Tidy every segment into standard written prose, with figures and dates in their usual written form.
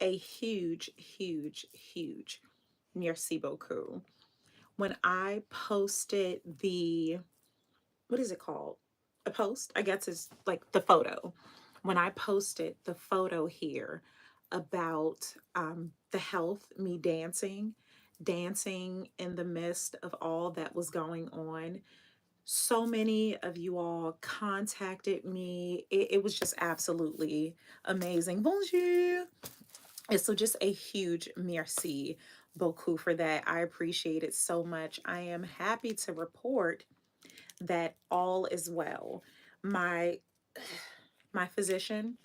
a huge, huge, huge merci beaucoup. When I posted the, what is it called? A post, I guess it's like the photo. When I posted the photo here about the health, me dancing, dancing in the midst of all that was going on, so many of you all contacted me. It was just absolutely amazing. Bonjour. And so, just a huge merci beaucoup for that. I appreciate it so much. I am happy to report that all is well. My my physician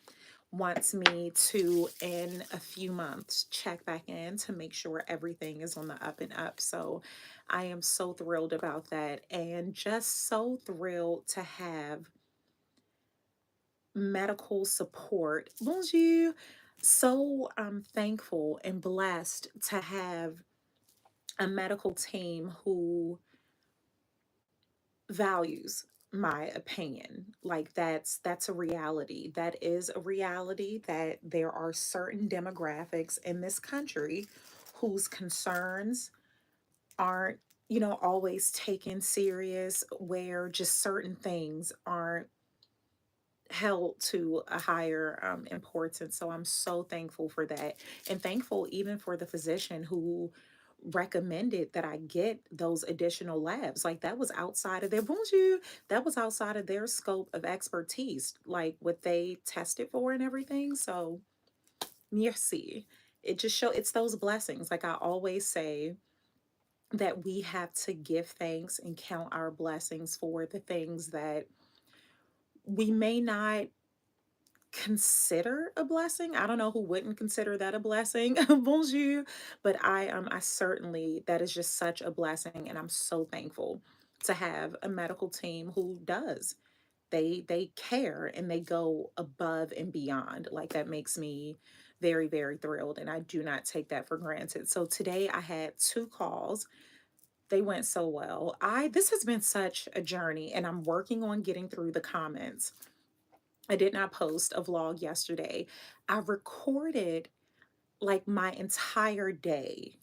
wants me to, in a few months, check back in to make sure everything is on the up and up. So I am so thrilled about that, and just so thrilled to have medical support. Bonjour. So I'm thankful and blessed to have a medical team who values my opinion. Like that's a reality. That is a reality, that there are certain demographics in this country whose concerns aren't, always taken serious, where just certain things aren't held to a higher importance. So I'm so thankful for that, and thankful even for the physician who recommended that I get those additional labs. Like, that was outside of their, bonjour, that was outside of their scope of expertise, like what they tested for and everything. So merci. It just show, it's those blessings. Like I always say, that we have to give thanks and count our blessings for the things that we may not consider a blessing. I don't know who wouldn't consider that a blessing. Bonjour. But I certainly, that is just such a blessing, and I'm so thankful to have a medical team who does. They care and they go above and beyond. Like, that makes me very, very thrilled, and I do not take that for granted. So today I had two calls. They went so well. I This has been such a journey, and I'm working on getting through the comments. I did not post a vlog yesterday. I recorded like my entire day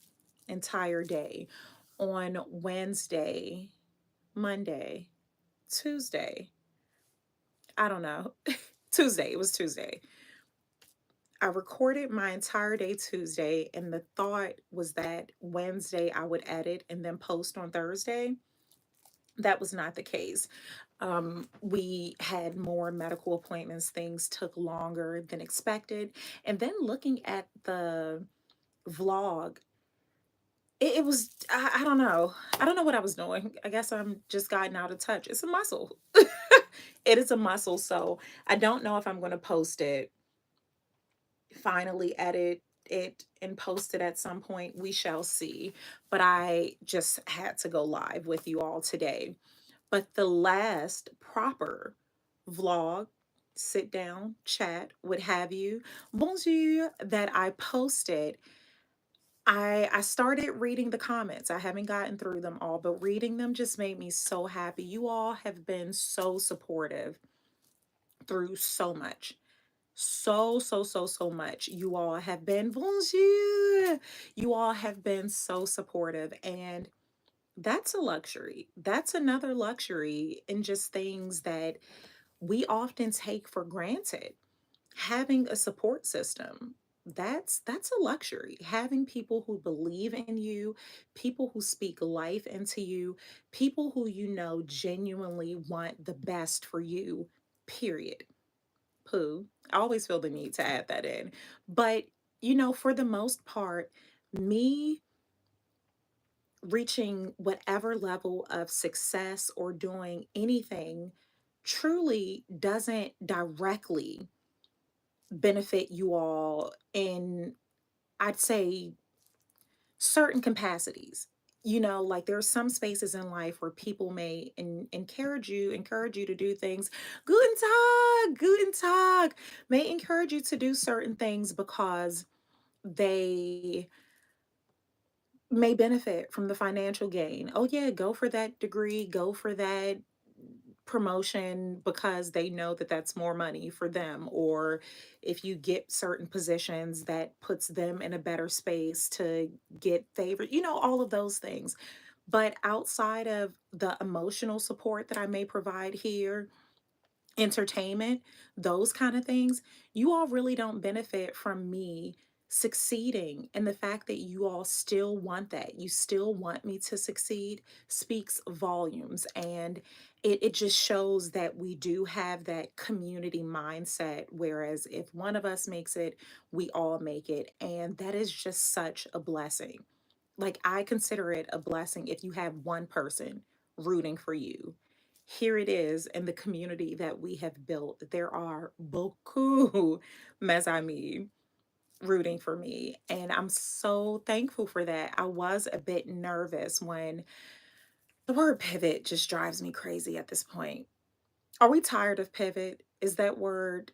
on Wednesday, Monday, Tuesday. I don't know. Tuesday. It was Tuesday. I recorded my entire day Tuesday, and the thought was that Wednesday I would edit and then post on Thursday. That was not the case. We had more medical appointments. Things took longer than expected. And then looking at the vlog, it was, I don't know. I don't know what I was doing. I guess I'm just gotten out of touch. It's a muscle. It is a muscle. So I don't know if I'm going to post it, finally edit it and post it at some point. We shall see. But I just had to go live with you all today. But the last proper vlog, sit down, chat, what have you, bonjour, that I posted, I started reading the comments. I haven't gotten through them all, but reading them just made me so happy. You all have been so supportive through so much. So much. You all have been, bonjour. You all have been so supportive, and that's a luxury. That's another luxury in just things that we often take for granted. Having a support system, that's a luxury. Having people who believe in you, people who speak life into you, people who genuinely want the best for you. Period. Pooh. I always feel the need to add that in. But for the most part, me reaching whatever level of success or doing anything truly doesn't directly benefit you all in, I'd say, certain capacities. Like, there are some spaces in life where people may encourage you to do things. Guten Tag, may encourage you to do certain things because they may benefit from the financial gain. Oh yeah, go for that degree, go for that promotion because they know that that's more money for them, or if you get certain positions that puts them in a better space to get favored, all of those things. But outside of the emotional support that I may provide here, entertainment, those kind of things, you all really don't benefit from me succeeding. And the fact that you all still want that, you still want me to succeed, speaks volumes. And it just shows that we do have that community mindset. Whereas if one of us makes it, we all make it. And that is just such a blessing. Like, I consider it a blessing if you have one person rooting for you. Here it is in the community that we have built. There are beaucoup mes amis rooting for me. And I'm so thankful for that. I was a bit nervous when the word pivot just drives me crazy at this point. Are we tired of pivot? Is that on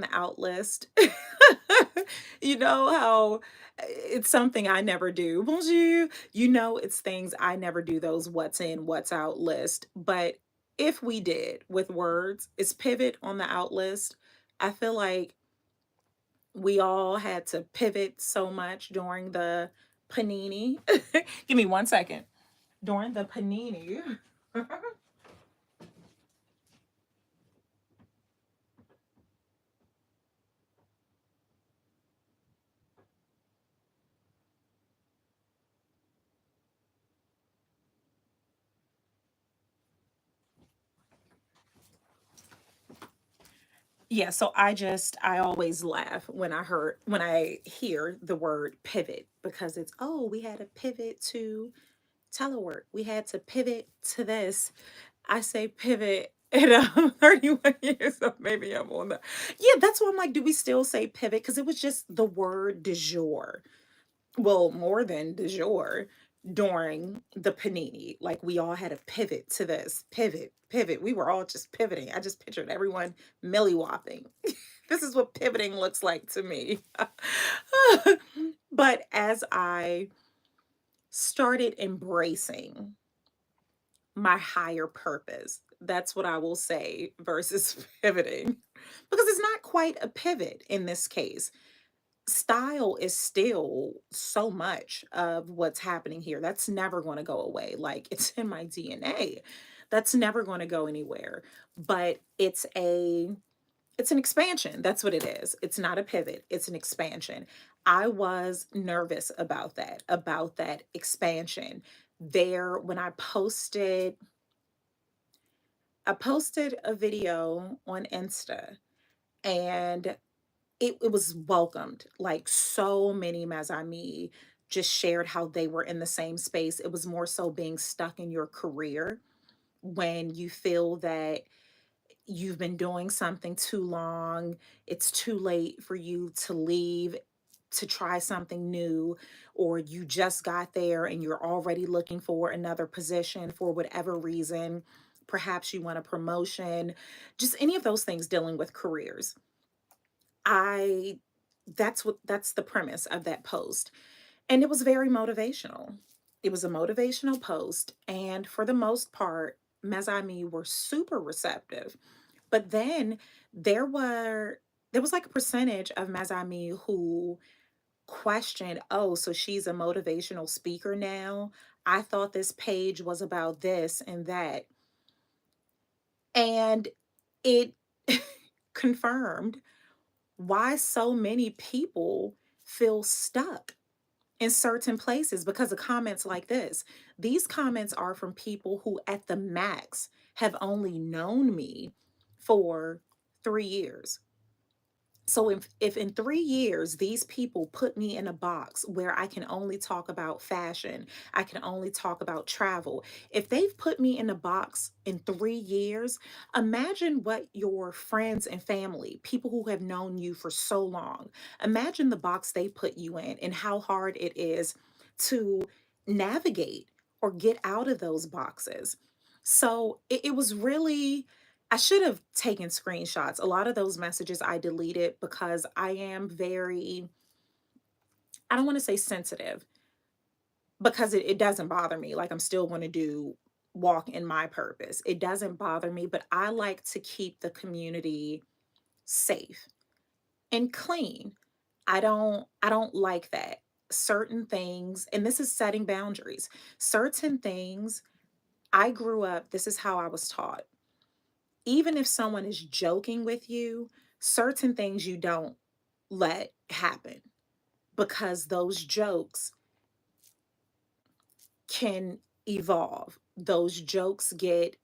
the out list? You know how it's something I never do. Bonjour. It's things I never do, those what's in, what's out list. But if we did with words, is pivot on the out list? I feel like we all had to pivot so much during the panini. Give me 1 second. During the panini. Yeah, so I always laugh when I hear the word pivot, because it's, oh, we had to pivot to telework. We had to pivot to this. I say pivot and I'm 31 years old. Maybe I'm on the, yeah, that's why I'm like, do we still say pivot? Because it was just the word du jour, well, more than du jour, during the panini. Like, we all had to pivot to this, pivot. We were all just pivoting. I just pictured everyone millywhopping. This is what pivoting looks like to me. But as I started embracing my higher purpose, that's what I will say, versus pivoting, because it's not quite a pivot in this case. Style is still so much of what's happening here. That's never going to go away. Like, it's in my DNA. That's never going to go anywhere. But it's an expansion. That's what it is. It's not a pivot. It's an expansion. I was nervous about that expansion. There, when I posted a video on Insta, and it was welcomed. Like, so many Mazami just shared how they were in the same space. It was more so being stuck in your career when you feel that you've been doing something too long, it's too late for you to leave to try something new, or you just got there and you're already looking for another position for whatever reason. Perhaps you want a promotion, just any of those things dealing with careers. I that's the premise of that post. And it was very motivational. It was a motivational post, and for the most part, Mezami were super receptive. But then there were there was like a percentage of Mezami who questioned, oh, so she's a motivational speaker now. I thought this page was about this and that. And it confirmed why so many people feel stuck in certain places because of comments like this. These comments are from people who, at the max, have only known me for 3 years. So if in 3 years these people put me in a box where I can only talk about fashion, I can only talk about travel. If they've put me in a box in 3 years, imagine what your friends and family, people who have known you for so long, imagine the box they put you in and how hard it is to navigate or get out of those boxes. So it was really, I should have taken screenshots. A lot of those messages I deleted because I am very, I don't want to say sensitive, because it doesn't bother me. Like, I'm still going to do walk in my purpose. It doesn't bother me, but I like to keep the community safe and clean. I don't like that. Certain things, and this is setting boundaries. Certain things, I grew up, this is how I was taught. Even if someone is joking with you, certain things you don't let happen, because those jokes can evolve. Those jokes get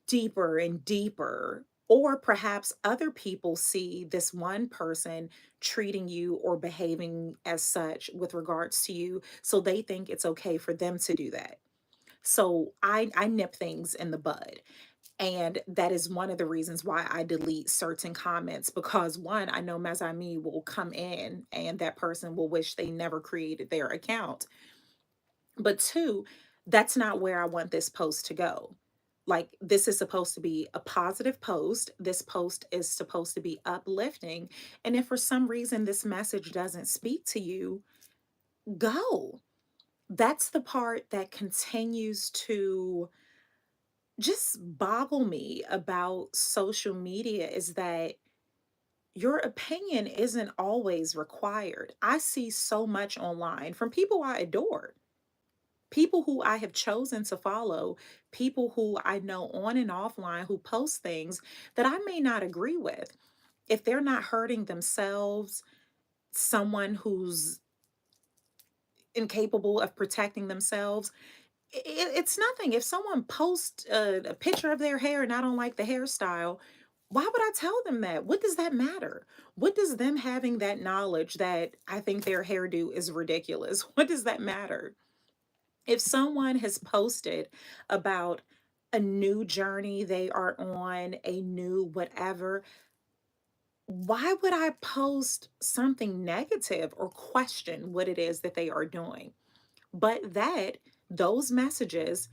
deeper and deeper. Or perhaps other people see this one person treating you or behaving as such with regards to you. So they think it's okay for them to do that. So I nip things in the bud. And that is one of the reasons why I delete certain comments, because one, I know Mazami will come in and that person will wish they never created their account. But two, that's not where I want this post to go. Like, this is supposed to be a positive post. This post is supposed to be uplifting. And if for some reason this message doesn't speak to you, go. That's the part that continues to just boggle me about social media, is that your opinion isn't always required. I see so much online from people I adore, people who I have chosen to follow, people who I know on and offline who post things that I may not agree with. If they're not hurting themselves, someone who's incapable of protecting themselves, it's nothing. If someone posts a picture of their hair and I don't like the hairstyle, why would I tell them that? What does that matter? What does them having that knowledge that I think their hairdo is ridiculous? What does that matter? If someone has posted about a new journey they are on, a new whatever, why would I post something negative or question what it is that they are doing? But that those messages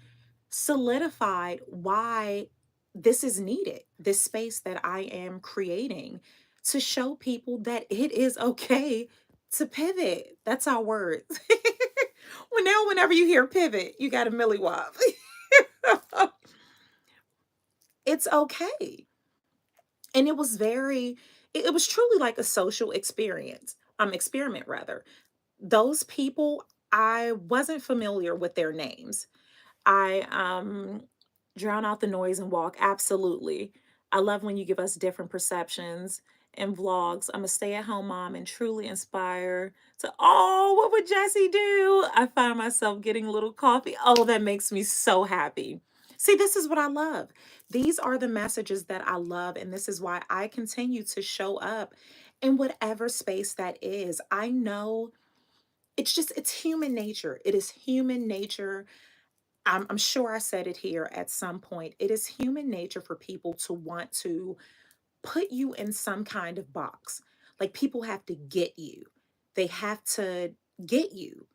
solidified why this is needed, this space that I am creating to show people that it is okay to pivot. That's our word. Well, now whenever you hear pivot, you got a millie wop. It's okay. And it was very, it was truly like a social experience, experiment rather. Those people, I wasn't familiar with their names. I drown out the noise and walk. Absolutely. I love when you give us different perceptions and vlogs. I'm a stay-at-home mom and truly inspire to, oh, what would Jessie do? I find myself getting a little coffee. Oh, that makes me so happy. See, this is what I love. These are the messages that I love, and this is why I continue to show up in whatever space that is. I know it's just, it's human nature. It is human nature. I'm sure I said it here at some point. It is human nature for people to want to put you in some kind of box. Like, people have to get you. They have to get you.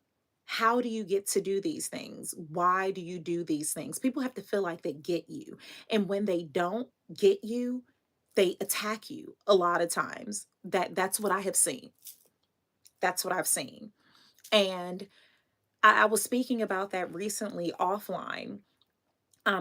How do you get to do these things? Why do you do these things? People have to feel like they get you. And when they don't get you, they attack you a lot of times. That's what I have seen. That's what I've seen. And I was speaking about that recently offline.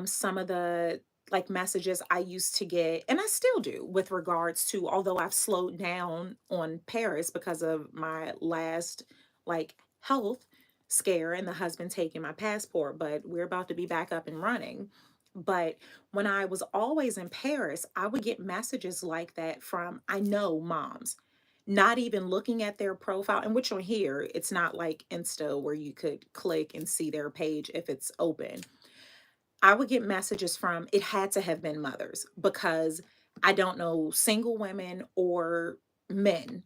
Some of the like messages I used to get, and I still do, with regards to, although I've slowed down on Paris because of my last like health scare and the husband taking my passport, but we're about to be back up and running. But when I was always in Paris, I would get messages like that from, I know, moms, not even looking at their profile, and which on here, it's not like Insta where you could click and see their page if it's open. I would get messages from, it had to have been mothers, because I don't know single women or men,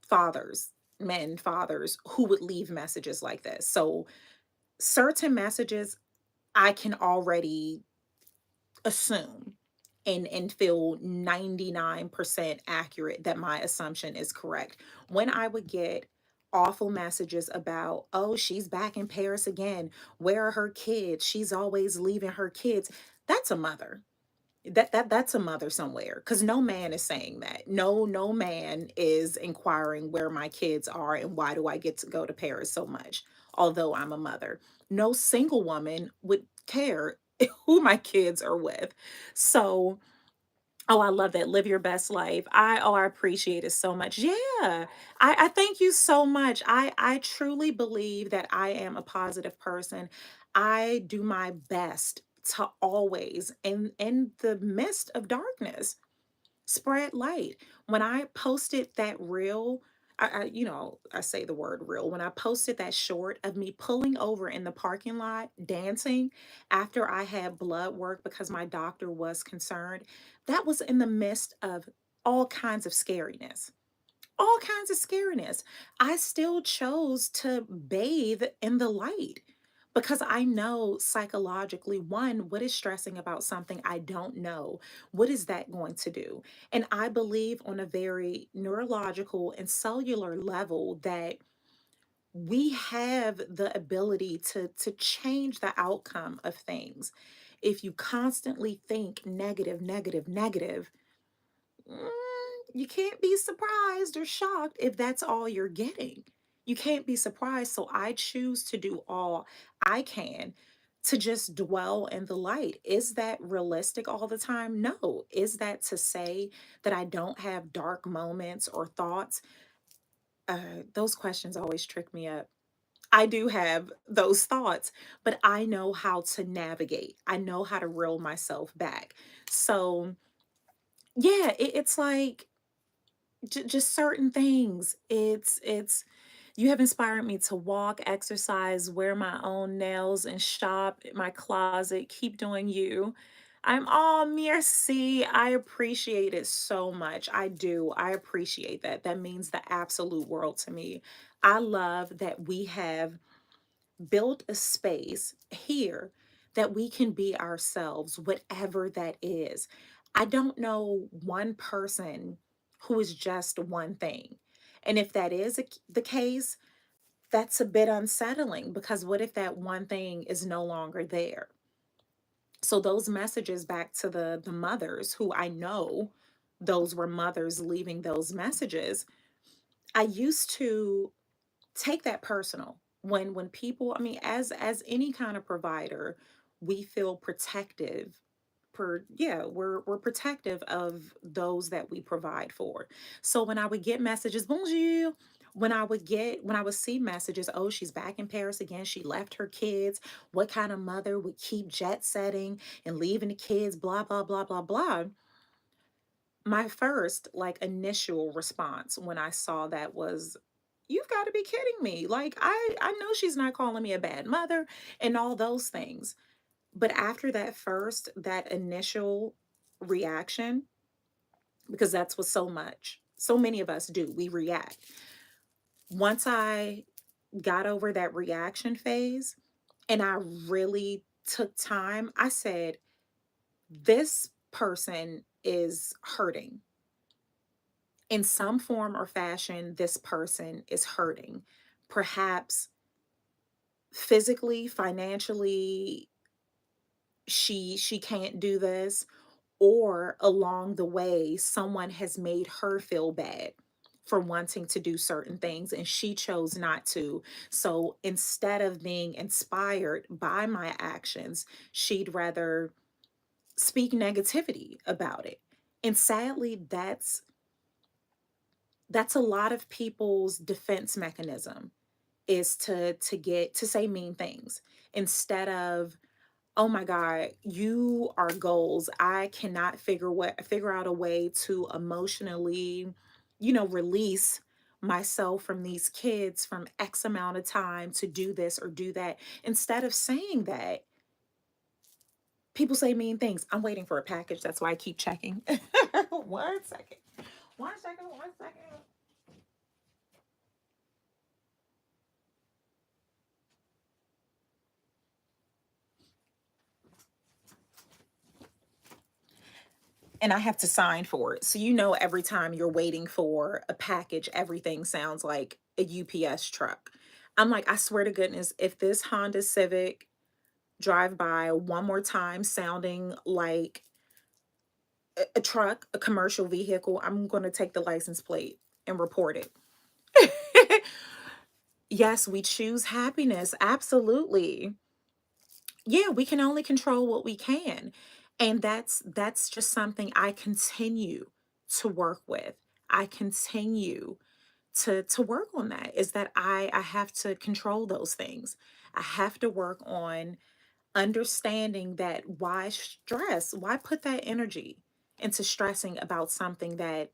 fathers, men, fathers who would leave messages like this. So certain messages I can already assume and feel 99% accurate that my assumption is correct. When I would get awful messages about, oh, she's back in Paris again. Where are her kids? She's always leaving her kids. That's a mother. That's a mother somewhere, because no man is saying that. No man is inquiring where my kids are and why do I get to go to Paris so much, although I'm a mother. No single woman would care who my kids are with. So, oh, I love that. Live your best life. I appreciate it so much. Yeah. I thank you so much. I truly believe that I am a positive person. I do my best to always in the midst of darkness spread light. When I posted that reel, I say the word reel. When I posted that short of me pulling over in the parking lot dancing after I had blood work because my doctor was concerned, that was in the midst of all kinds of scariness. All kinds of scariness. I still chose to bathe in the light because I know psychologically, one, what is stressing about something I don't know? What is that going to do? And I believe on a very neurological and cellular level that we have the ability to change the outcome of things. If you constantly think negative, negative, negative, mm, you can't be surprised or shocked if that's all you're getting. You can't be surprised. So I choose to do all I can to just dwell in the light. Is that realistic all the time? No. Is that to say that I don't have dark moments or thoughts? Those questions always trick me up. I do have those thoughts, but I know how to navigate. I know how to reel myself back. So, yeah, it's like just certain things. It's you have inspired me to walk, exercise, wear my own nails, and shop in my closet. Keep doing you. I'm all merci. I appreciate it so much. I do. I appreciate that. That means the absolute world to me. I love that we have built a space here that we can be ourselves, whatever that is. I don't know one person who is just one thing. And if that is the case, that's a bit unsettling because what if that one thing is no longer there? So those messages back to the mothers who I know those were mothers leaving those messages. I used to take that personal when people, I mean, as any kind of provider, we feel protective. Yeah, we're protective of those that we provide for. So when I would get messages, bonjour, when I would see messages, oh, she's back in Paris again, she left her kids, what kind of mother would keep jet setting and leaving the kids, blah blah blah blah blah. My first like initial response when I saw that was, you've got to be kidding me. Like I know she's not calling me a bad mother and all those things. But after that initial reaction, because that's what so many of us do, we react. Once I got over that reaction phase and I really took time, I said, this person is hurting in some form or fashion. This person is hurting, perhaps physically, financially. She can't do this, or along the way someone has made her feel bad for wanting to do certain things and she chose not to. So instead of being inspired by my actions, she'd rather speak negativity about it. And sadly, that's a lot of people's defense mechanism, is to get to say mean things instead of, oh my god, you are goals, I cannot figure out a way to emotionally, release myself from these kids from X amount of time to do this or do that. Instead of saying that, people say mean things. I'm waiting for a package, that's why I keep checking. One second, one second, one second. And I have to sign for it. So every time you're waiting for a package, everything sounds like a UPS truck. I'm like, I swear to goodness, if this Honda Civic drive by one more time sounding like a truck, a commercial vehicle, I'm going to take the license plate and report it. Yes, we choose happiness. Absolutely. Yeah, we can only control what we can. And that's just something I continue to work with. I continue to work on that, is that I have to control those things. I have to work on understanding that why stress, why put that energy into stressing about something that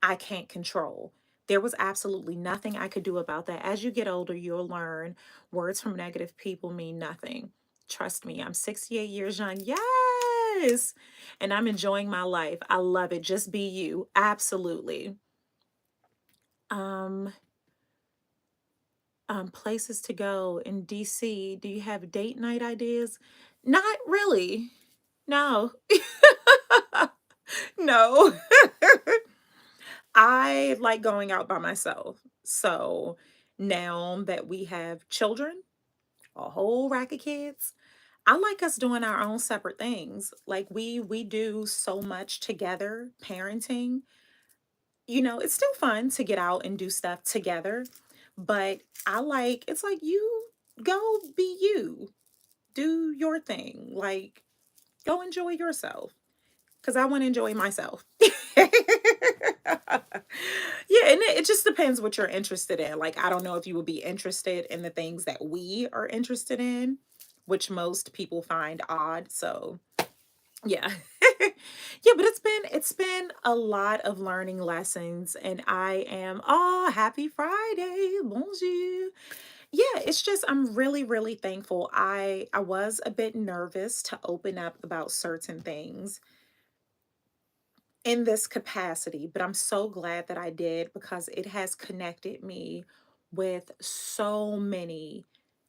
I can't control. There was absolutely nothing I could do about that. As you get older, you'll learn words from negative people mean nothing. Trust me, I'm 68 years young. Yes. And I'm enjoying my life. I love it. Just be you. Absolutely. Um, Places to go in DC. Do you have date night ideas? Not really. No. No. I like going out by myself. So now that we have children, a whole rack of kids, I like us doing our own separate things. Like we do so much together, parenting. You know, it's still fun to get out and do stuff together, but I like it's like you go be you. Do your thing. Like go enjoy yourself because I want to enjoy myself. Yeah, and it just depends what you're interested in. Like, I don't know if you would be interested in the things that we are interested in, which most people find odd. So, yeah. Yeah, but it's been a lot of learning lessons, and I am oh, happy Friday. Bonjour. Yeah, it's just I'm really really thankful. I was a bit nervous to open up about certain things in this capacity, but I'm so glad that I did because it has connected me with so many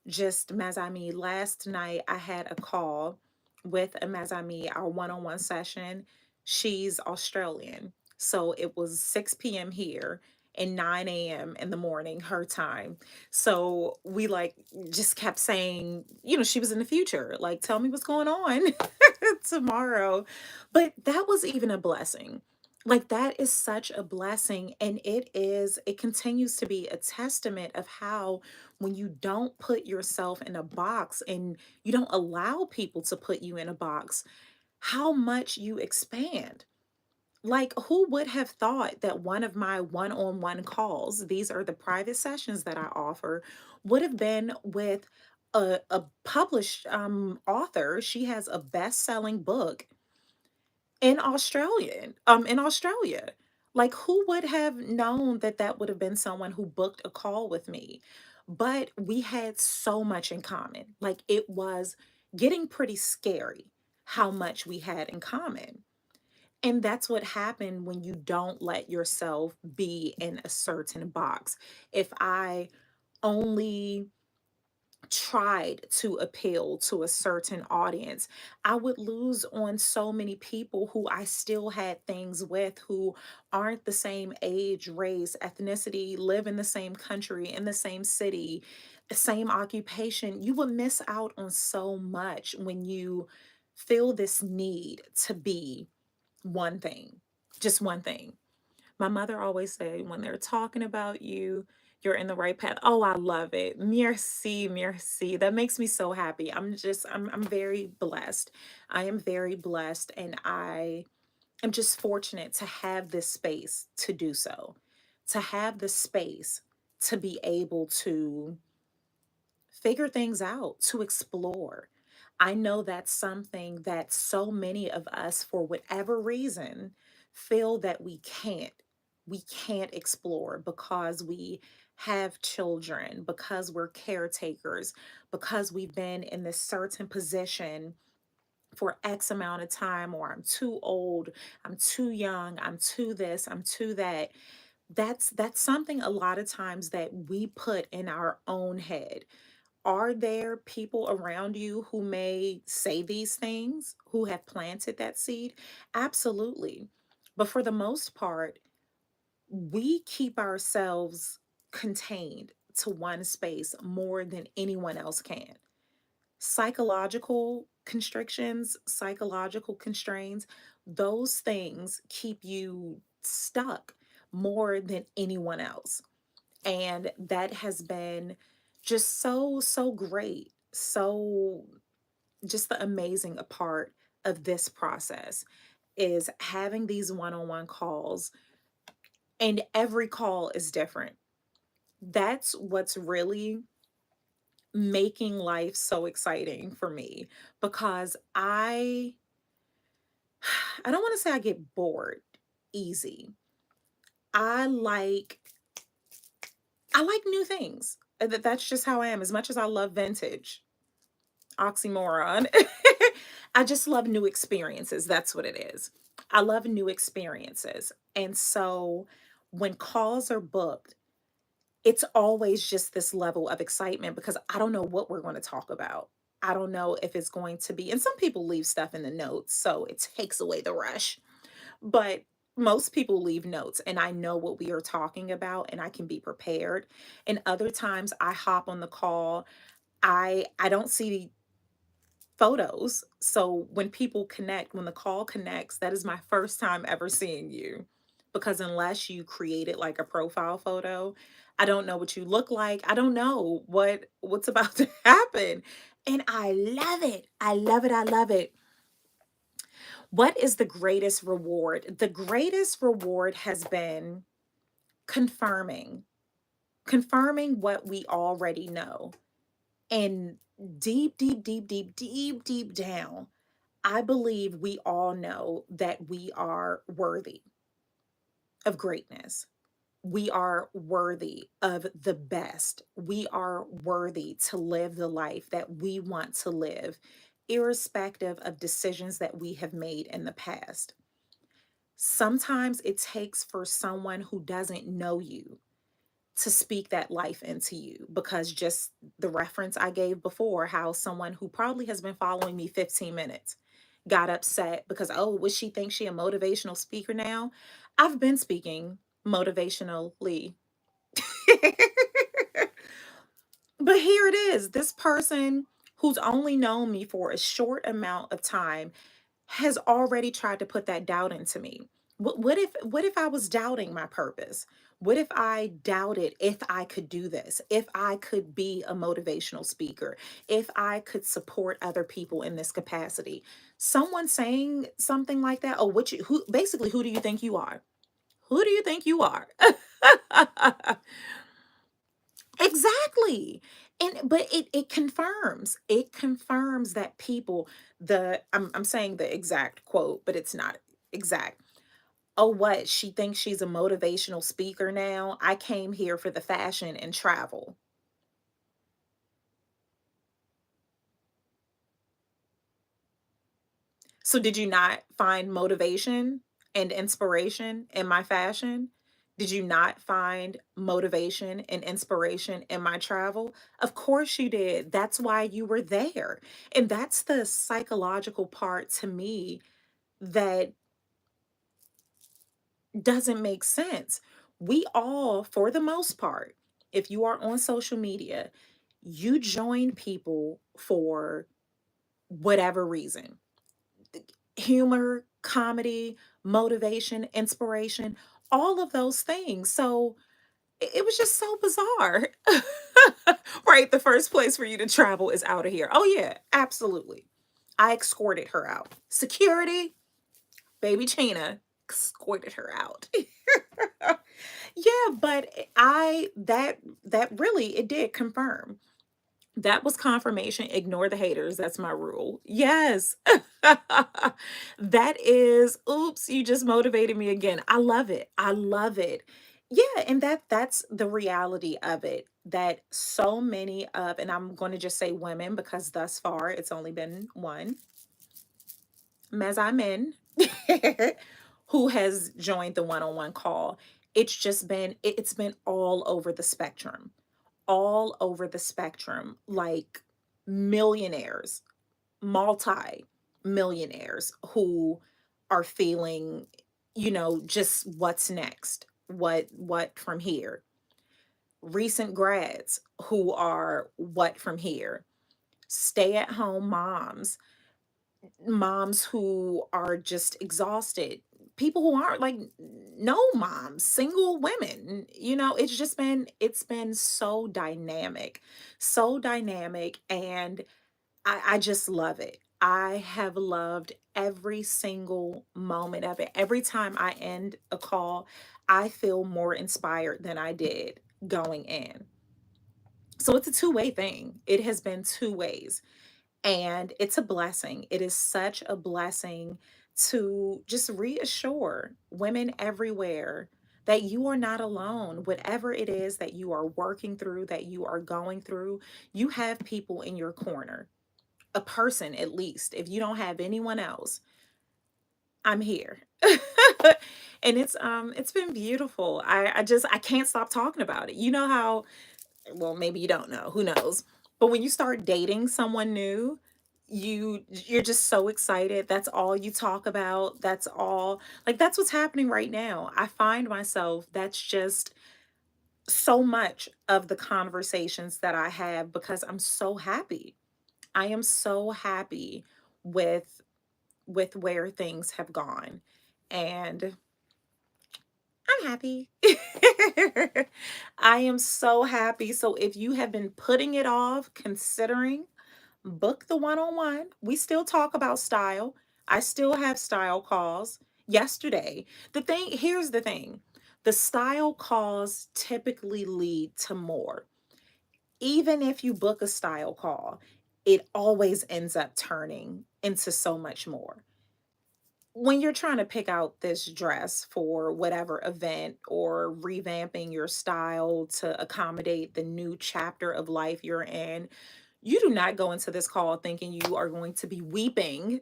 just Mazami. Last night I had a call with a Mazami, our one-on-one session. She's Australian. So it was 6 p.m. here and 9 a.m. in the morning, her time. So we like just kept saying, she was in the future, like, tell me what's going on tomorrow. But that was even a blessing. Like that is such a blessing. And it continues to be a testament of how when you don't put yourself in a box and you don't allow people to put you in a box, how much you expand. Like, who would have thought that one of my one on one calls, these are the private sessions that I offer, would have been with a published author? She has a best selling book in Australia. Like, who would have known that that would have been someone who booked a call with me? But we had so much in common. Like, it was getting pretty scary how much we had in common. And that's what happened when you don't let yourself be in a certain box. If I only tried to appeal to a certain audience, I would lose on so many people who I still had things with, who aren't the same age, race, ethnicity, live in the same country, in the same city, same occupation. You would miss out on so much when you feel this need to be one thing, just one thing. My mother always said, when they're talking about you, you're in the right path. Oh, I love it. Merci, merci. That makes me so happy. I'm very blessed. I am very blessed, and I am just fortunate to have this space to do so, to have the space to be able to figure things out, to explore. I know that's something that so many of us, for whatever reason, feel that we can't. We can't explore because we have children, because we're caretakers, because we've been in this certain position for X amount of time, or I'm too old, I'm too young, I'm too this, I'm too that. That's something a lot of times that we put in our own head. Are there people around you who may say these things, who have planted that seed? Absolutely. But for the most part, we keep ourselves contained to one space more than anyone else can. Psychological constrictions, psychological constraints, those things keep you stuck more than anyone else. And that has been just so great. So just the amazing part of this process is having these one-on-one calls, and every call is different. That's what's really making life so exciting for me, because I don't want to say I get bored easy. I like I like new things. That's just how I am. As much as I love vintage, oxymoron. I just love new experiences. That's what it is. I love new experiences. And so when calls are booked, it's always just this level of excitement because I don't know what we're going to talk about. I don't know if it's going to be, and some people leave stuff in the notes, so it takes away the rush. But most people leave notes and I know what we are talking about and I can be prepared. And other times I hop on the call, I don't see photos. So when people connect, when the call connects, that is my first time ever seeing you. Because unless you created like a profile photo, I don't know what you look like. I don't know what's about to happen. And I love it. I love it. I love it. What is the greatest reward? The greatest reward has been confirming, confirming what we already know. And deep down, I believe we all know that we are worthy of greatness. We are worthy of the best. We are worthy to live the life that we want to live, irrespective of decisions that we have made in the past. Sometimes it takes for someone who doesn't know you to speak that life into you, because just the reference I gave before, how someone who probably has been following me 15 minutes got upset because, oh, would she think she a motivational speaker now? I've been speaking motivationally. But here it is. This person who's only known me for a short amount of time has already tried to put that doubt into me. What if I was doubting my purpose? What if I doubted if I could do this? If I could be a motivational speaker? If I could support other people in this capacity? Someone saying something like that, oh, who basically who do you think you are? Who do you think you are? Exactly. And but it confirms that people, I'm saying the exact quote, but it's not exact. Oh, what? She thinks she's a motivational speaker now. I came here for the fashion and travel. So did you not find motivation and inspiration in my fashion? Did you not find motivation and inspiration in my travel? Of course you did. That's why you were there. And that's the psychological part to me that doesn't make sense. We all, for the most part, if you are on social media, you join people for whatever reason: humor, comedy, motivation, inspiration, all of those things. So it was just so bizarre. Right? The first place for you to travel is out of here. Oh, yeah, absolutely. I escorted her out. Security, baby China escorted her out. Yeah, but that really it did confirm. That was confirmation. Ignore the haters. That's my rule. Yes. That is, oops, you just motivated me again. I love it. I love it. Yeah, and that's the reality of it. That so many of, and I'm going to just say women because thus far it's only been one, men, who has joined the one-on-one call. It's been all over the spectrum, all over the spectrum, like millionaires, multi millionaires who are feeling, just what's next, what from here. Recent grads who are what from here. Stay at home moms, moms who are just exhausted, people who aren't like no moms, single women. It's been so dynamic, and I just love it. I have loved every single moment of it. Every time I end a call, I feel more inspired than I did going in. So it's a two-way thing. It has been two ways. And it's a blessing. It is such a blessing to just reassure women everywhere that you are not alone. Whatever it is that you are working through, that you are going through, you have people in your corner, a person at least. If you don't have anyone else, I'm here. And it's been beautiful. I can't stop talking about it. You know how, well, maybe you don't know, who knows, but when you start dating someone new, you're just so excited. That's all you talk about. That's all, like, that's what's happening right now. I find myself, that's just so much of the conversations that I have, because I'm so happy. I am so happy with where things have gone, and I'm happy. I am so happy. So if you have been putting it off, considering, book the one-on-one. We still talk about style. I still have style calls. Yesterday, here's the thing. The style calls typically lead to more. Even if you book a style call, it always ends up turning into so much more. When you're trying to pick out this dress for whatever event, or revamping your style to accommodate the new chapter of life you're in, you do not go into this call thinking you are going to be weeping.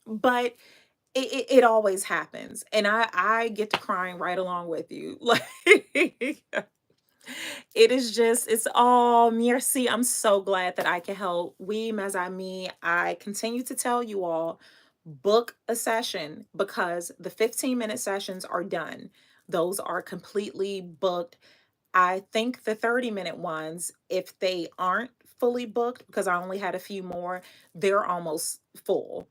But it always happens. And I get to crying right along with you. Like, it is just, it's all merci. I'm so glad that I can help. We, mes amis, I continue to tell you all, book a session, because the 15-minute sessions are done. Those are completely booked. I think the 30-minute ones, if they aren't fully booked, because I only had a few more, they're almost full.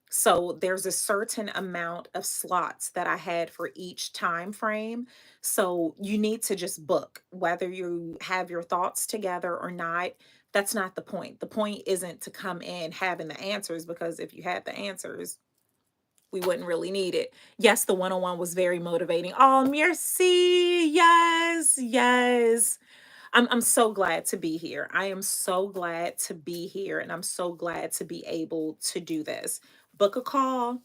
So there's a certain amount of slots that I had for each time frame. So you need to just book, whether you have your thoughts together or not. That's not the point. The point isn't to come in having the answers, because if you had the answers, we wouldn't really need it. Yes, the one-on-one was very motivating. Oh, merci. Yes, yes. I'm so glad to be here. I am so glad to be here, and I'm so glad to be able to do this. Book a call,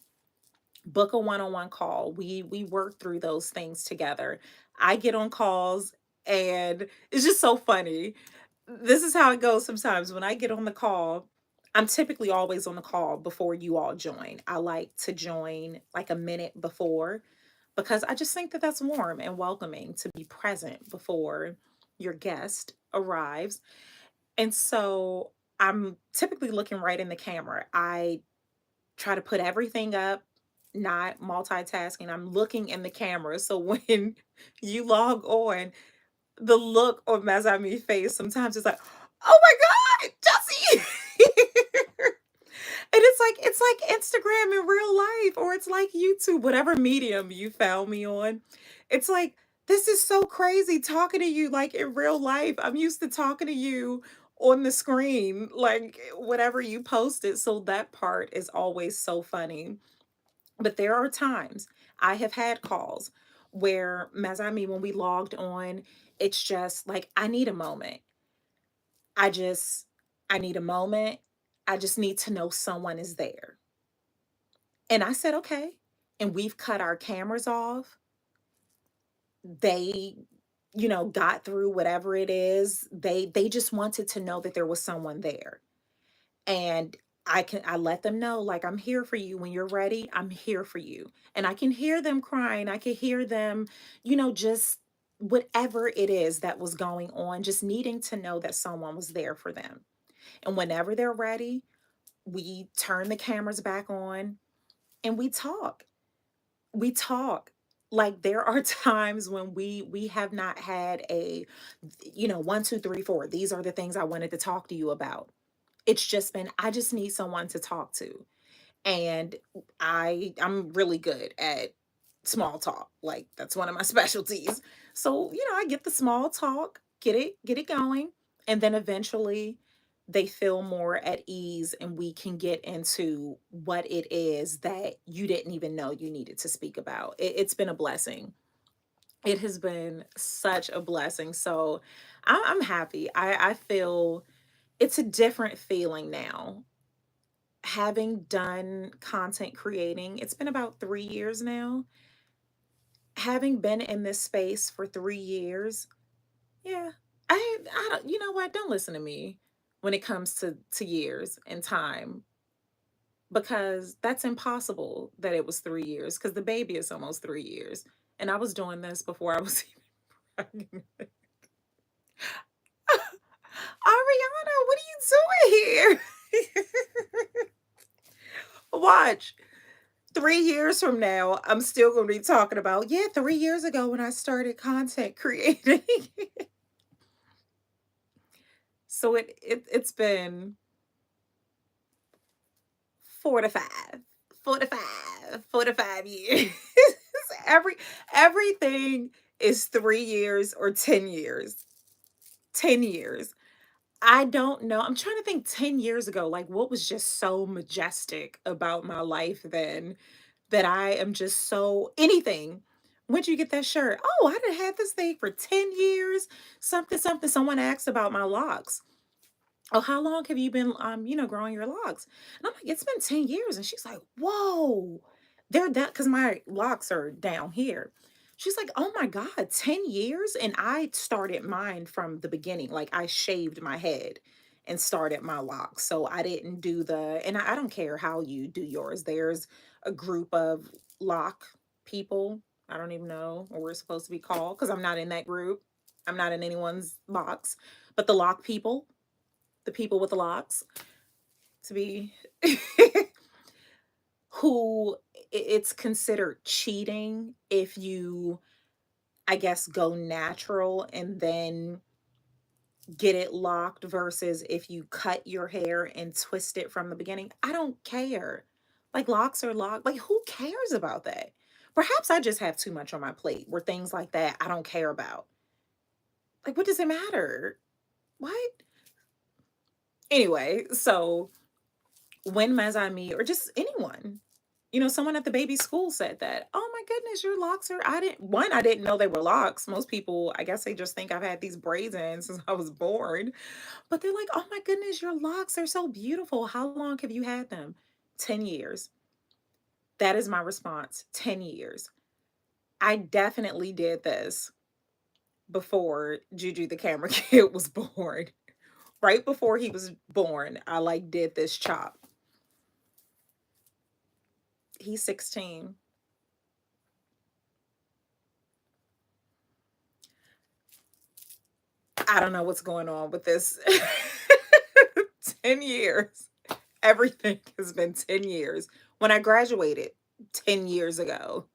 book a one-on-one call. We work through those things together. I get on calls, and it's just so funny. This is how it goes sometimes. When I get on the call, I'm typically always on the call before you all join. I like to join like a minute before, because I just think that that's warm and welcoming to be present before your guest arrives. And so I'm typically looking right in the camera. I try to put everything up, not multitasking. I'm looking in the camera. So when you log on, the look on Mazami's face sometimes is like, "Oh my God, Jesse!" And it's like Instagram in real life, or it's like YouTube, whatever medium you found me on. It's like, this is so crazy talking to you like in real life. I'm used to talking to you on the screen, like whatever you posted. So that part is always so funny. But there are times I have had calls where Mazami, when we logged on, it's just like, I need a moment. I just, I need a moment. I just need to know someone is there. And I said, okay. And we've cut our cameras off. They, got through whatever it is. They just wanted to know that there was someone there. And I let them know, like, I'm here for you when you're ready. I'm here for you. And I can hear them crying. I can hear them, just whatever it is that was going on, just needing to know that someone was there for them. And whenever they're ready, we turn the cameras back on, and we talk. Like, there are times when we have not had a, 1, 2, 3, 4, these are the things I wanted to talk to you about. It's just been, I just need someone to talk to. And I'm really good at small talk. Like that's one of my specialties. So, I get the small talk, get it going, and then eventually they feel more at ease and we can get into what it is that you didn't even know you needed to speak about. It's been a blessing. It has been such a blessing. So I'm happy. I feel it's a different feeling now. Having done content creating, it's been about 3 years now. Having been in this space for 3 years, yeah, I don't, you know what? Don't listen to me when it comes to years and time, because that's impossible that it was 3 years, because the baby is almost 3 years. And I was doing this before I was even pregnant. Ariana, what are you doing here? Watch. 3 years from now, I'm still going to be talking about, yeah, 3 years ago when I started content creating. So it's been 4 to 5, 4 to 5, 4 to 5 years. Every everything is 3 years or 10 years. 10 years. I don't know. I'm trying to think 10 years ago, like what was just so majestic about my life then, that I am just so anything. When'd you get that shirt? Oh, I done had this thing for 10 years. Something, something. Someone asked about my locks. Oh, how long have you been growing your locks? And I'm like, it's been 10 years. And she's like, whoa, they're that because my locks are down here. She's like, oh my God, 10 years? And I started mine from the beginning. Like I shaved my head and started my locks. So I didn't do and I don't care how you do yours. There's a group of lock people. I don't even know what we're supposed to be called because I'm not in that group. I'm not in anyone's locks, but the lock people, the people with the locks, to be who it's considered cheating if you, I guess, go natural and then get it locked versus if you cut your hair and twist it from the beginning. I don't care. Like locks are locked. Like who cares about that? Perhaps I just have too much on my plate where things like that I don't care about. Like what does it matter? What? Anyway, so when Mazami or just anyone, someone at the baby school said that, oh my goodness, your locks are, I didn't know they were locks. Most people, I guess they just think I've had these braids in since I was born. But they're like, oh my goodness, your locks are so beautiful. How long have you had them? 10 years. That is my response. 10 years. I definitely did this before Juju the camera kid was born. Right before he was born, I like did this chop. He's 16. I don't know what's going on with this. 10 years. Everything has been 10 years. When I graduated 10 years ago,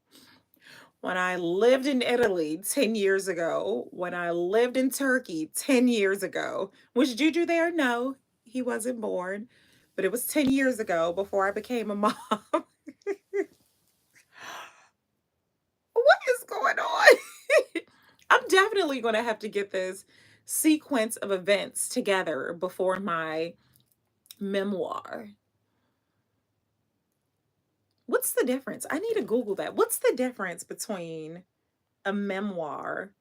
when I lived in Italy 10 years ago, when I lived in Turkey 10 years ago, was Juju there? No, he wasn't born, but it was 10 years ago before I became a mom. What is going on? I'm definitely going to have to get this sequence of events together before my memoir. What's the difference? I need to Google that. What's the difference between a memoir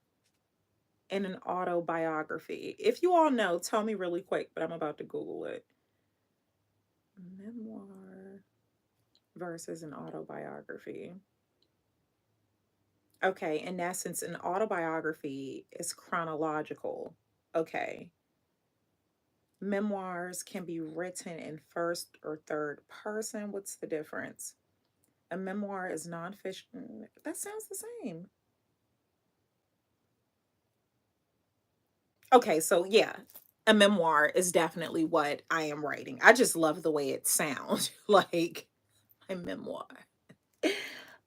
and an autobiography? If you all know, tell me really quick, but I'm about to Google it. Memoir versus an autobiography. Okay, in essence, an autobiography is chronological. Okay. Memoirs can be written in first or third person. What's the difference? A memoir is nonfiction. That sounds the same. Okay, so yeah, a memoir is definitely what I am writing. I just love the way it sounds. Like a memoir.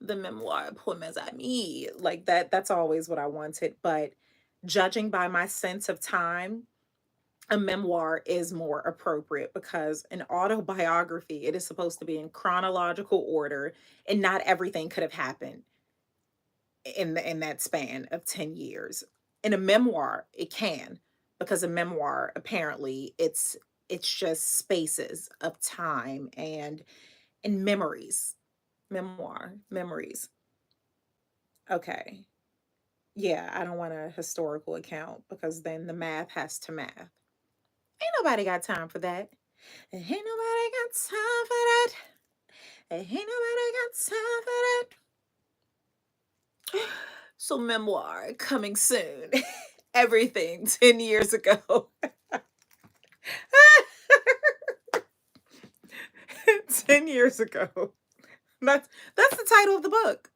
The memoir pour mes amis. Like that's always what I wanted. But judging by my sense of time, a memoir is more appropriate because an autobiography, it is supposed to be in chronological order, and not everything could have happened in that span of 10 years. In a memoir, it can, because a memoir, apparently, it's just spaces of time and memories. Memoir, memories. Okay. Yeah, I don't want a historical account because then the math has to math. Ain't nobody got time for that. Ain't nobody got time for that. Ain't nobody got time for that. So, memoir coming soon. Everything 10 years ago. 10 years ago. That's the title of the book.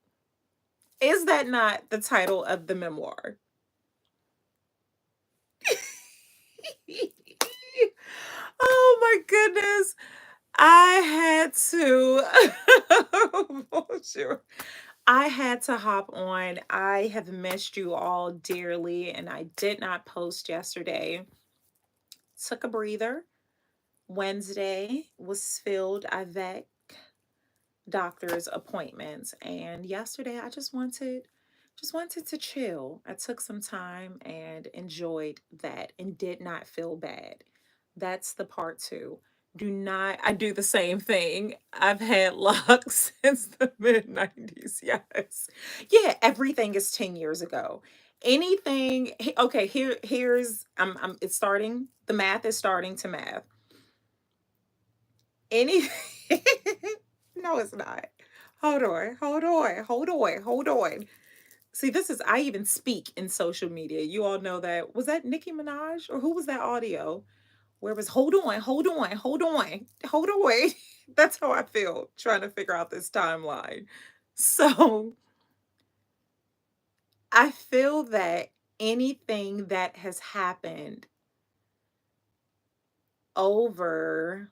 Is that not the title of the memoir? Oh my goodness. I had to bonjour. I had to hop on. I have missed you all dearly, and I did not post yesterday. Took a breather. Wednesday was filled avec doctor's appointments, and yesterday I just wanted to chill. I took some time and enjoyed that and did not feel bad. That's the part two. Do not, I do the same thing. I've had luck since the mid 90s. Yes. Yeah, everything is 10 years ago. Anything, okay, here's it's starting, the math is starting to math. Any No, it's not. Hold on, hold on, hold on, hold on. See, this is, I even speak in social media. You all know that. Was that Nicki Minaj or who was that audio? Where it was hold on, hold on, hold on, hold on. That's how I feel trying to figure out this timeline. So I feel that anything that has happened over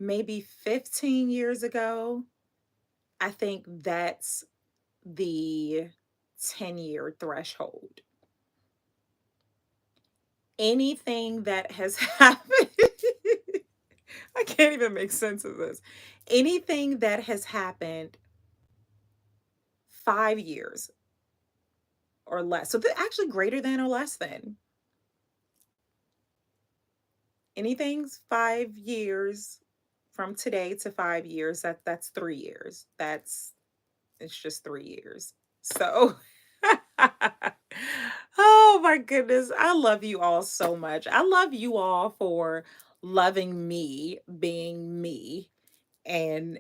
maybe 15 years ago, I think that's the 10-year threshold. Anything that has happened, I can't even make sense of this. Anything that has happened 5 years or less. So actually greater than or less than. Anything's 5 years from today to 5 years. That's 3 years. It's just 3 years. So oh my goodness. I love you all so much. I love you all for loving me being me and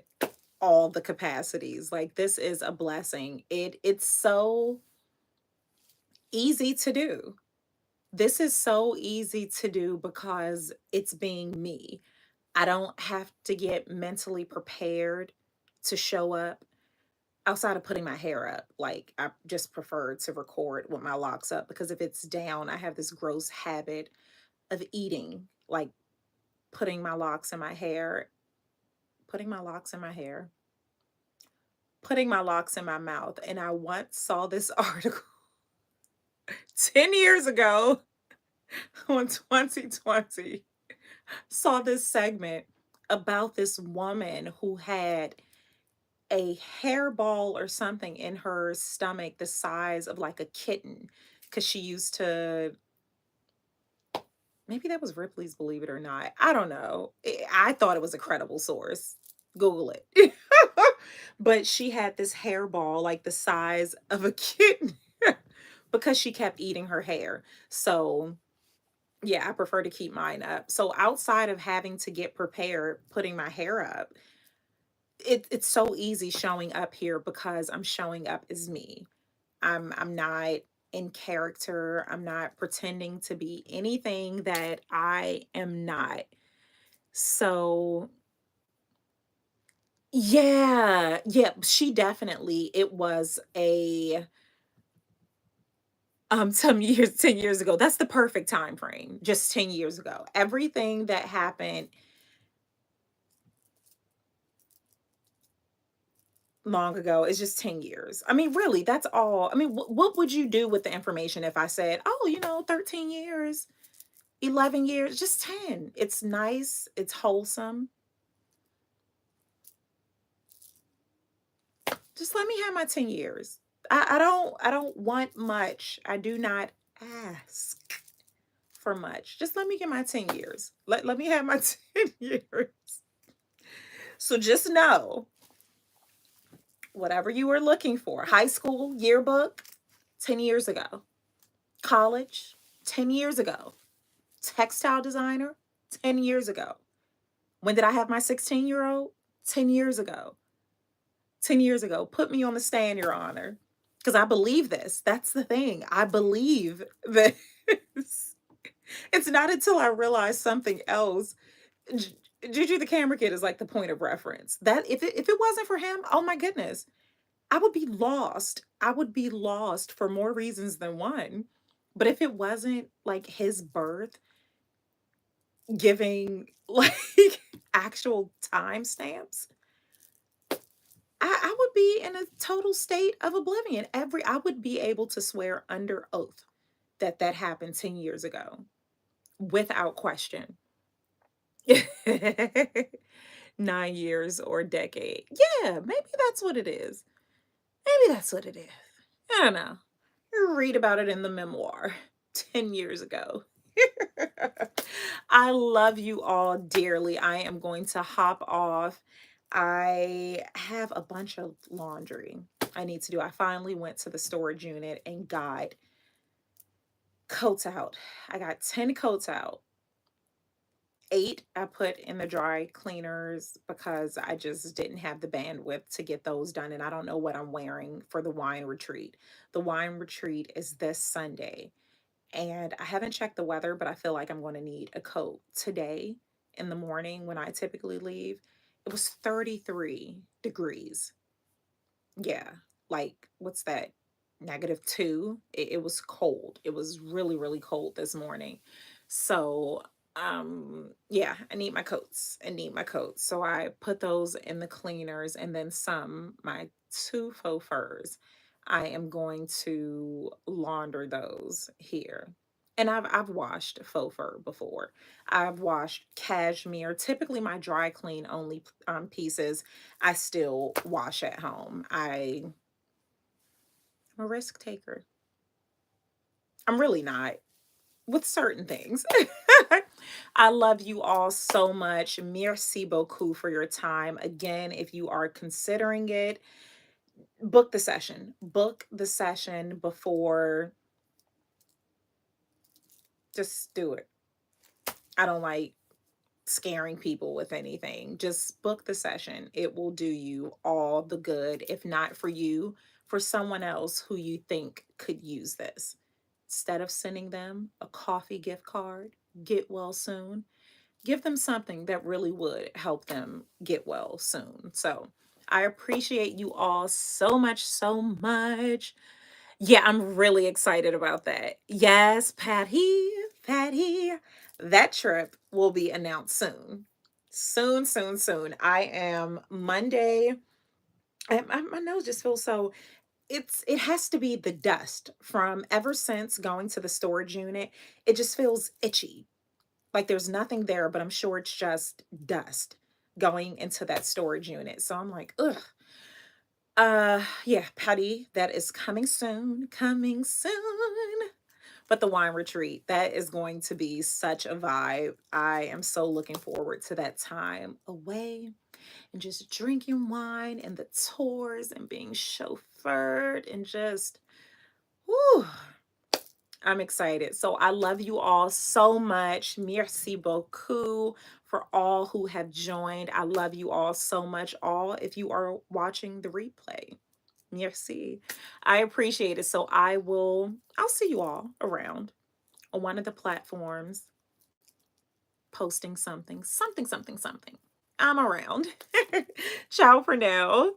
all the capacities. Like, this is a blessing. It's so easy to do. This is so easy to do because it's being me. I don't have to get mentally prepared to show up outside of putting my hair up. Like, I just prefer to record with my locks up because if it's down, I have this gross habit of eating, like putting my locks in my hair, putting my locks in my hair, putting my locks in my mouth. And I once saw this article 10 years ago on 2020, saw this segment about this woman who had a hairball or something in her stomach the size of like a kitten because she used to, maybe that was Ripley's Believe It or Not. I don't know. I thought it was a credible source. Google it. But she had this hairball like the size of a kitten because she kept eating her hair. So, yeah, I prefer to keep mine up. So, outside of having to get prepared, putting my hair up, it's so easy showing up here because I'm showing up as me. I'm not in character. I'm not pretending to be anything that I am not. So, yeah, yeah, she definitely, it was a some years 10 years ago. That's the perfect time frame. Just 10 years ago. Everything that happened long ago is just 10 years. I mean, really, that's all. I mean, what would you do with the information if I said, "Oh, 13 years?" 11 years, just 10. It's nice, it's wholesome. Just let me have my 10 years. I don't want much. I do not ask for much. Just let me get my 10 years. Let me have my 10 years. So just know, whatever you were looking for, high school yearbook, 10 years ago. College, 10 years ago. Textile designer, 10 years ago. When did I have my 16-year-old? 10 years ago. 10 years ago. Put me on the stand, Your Honor. Because I believe this. That's the thing. I believe this. It's not until I realize something else. Juju the camera kid is like the point of reference. That if it wasn't for him, oh my goodness, I would be lost. I would be lost for more reasons than one. But if it wasn't like his birth giving like actual timestamps, I would be in a total state of oblivion. I would be able to swear under oath that that happened 10 years ago without question. 9 years or decade. Yeah, maybe that's what it is. Maybe that's what it is. I don't know. You read about it in the memoir 10 years ago. I love you all dearly. I am going to hop off. I have a bunch of laundry I need to do. I finally went to the storage unit and got coats out. I got 10 coats out. 8 I put in the dry cleaners because I just didn't have the bandwidth to get those done. And I don't know what I'm wearing for the wine retreat. The wine retreat is this Sunday. And I haven't checked the weather, but I feel like I'm going to need a coat today in the morning when I typically leave. It was 33 degrees. Yeah. Like, what's that? -2. It was cold. It was really, really cold this morning. So, yeah, I need my coats. I need my coats. So I put those in the cleaners and then some, my two faux furs. I am going to launder those here. And I've washed faux fur before. I've washed cashmere. Typically my dry clean only pieces I still wash at home. I'm a risk taker. I'm really not with certain things. I love you all so much. Merci beaucoup for your time. Again, if you are considering it, book the session. Book the session before, just do it. I don't like scaring people with anything. Just book the session. It will do you all the good, if not for you, for someone else who you think could use this. Instead of sending them a coffee gift card, get well soon, give them something that really would help them get well soon. So I appreciate you all so much, so much. Yeah, I'm really excited about that. Yes, Patty, Patty. That trip will be announced soon. Soon, soon, soon. I am Monday. My nose just feels so, it has to be the dust from ever since going to the storage unit. It just feels itchy. Like there's nothing there, but I'm sure it's just dust going into that storage unit. So I'm like, ugh. Yeah, Patty, that is coming soon, coming soon. But the wine retreat, that is going to be such a vibe. I am so looking forward to that time away and just drinking wine and the tours and being chauffeured and just, whew, I'm excited. So I love you all so much. Merci beaucoup for all who have joined. I love you all so much. All, if you are watching the replay, merci. I appreciate it. So I'll see you all around on one of the platforms posting something, something, something, something. I'm around. Ciao for now.